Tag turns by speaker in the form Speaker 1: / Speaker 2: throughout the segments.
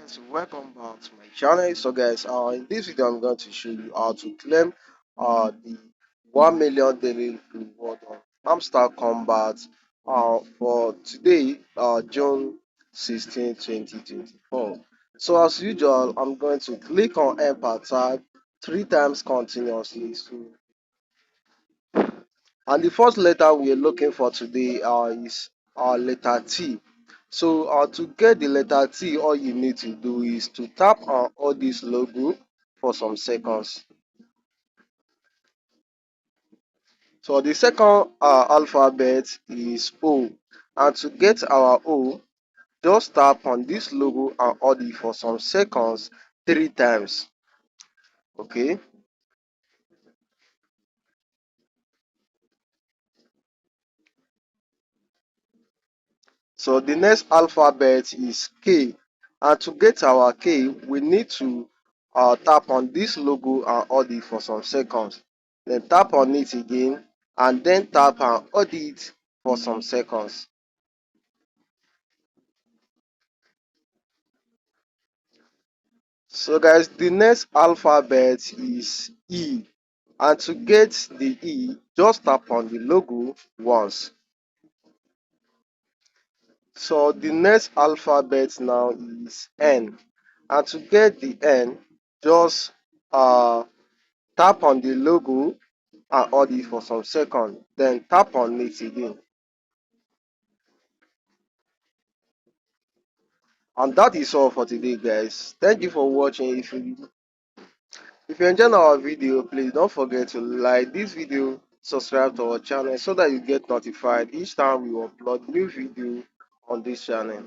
Speaker 1: Guys, welcome back to my channel. So guys, in this video I'm going to show you how to claim the 1 million daily reward on hamster combat for today, June 16, 2024. So as usual, I'm going to click on enter tag 3 times continuously. And the first letter we are looking for today is letter T. So to get the letter T, all you need to do is to tap on all this logo for some seconds. So the second alphabet is O. And to get our O, just tap on this logo and hold it for some seconds 3 times. Okay. So the next alphabet is K. And to get our K, we need to tap on this logo and hold it for some seconds. Then tap on it again and then tap and hold it for some seconds. So guys, the next alphabet is E. And to get the E, just tap on the logo once. So the next alphabet now is N. And to get the N, just tap on the logo and hold it for some seconds. Then tap on it again. And that is all for today, guys. Thank you for watching. If you enjoyed our video, please don't forget to like this video, subscribe to our channel so that you get notified each time we upload new video on this channel.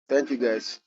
Speaker 1: Thank you, guys.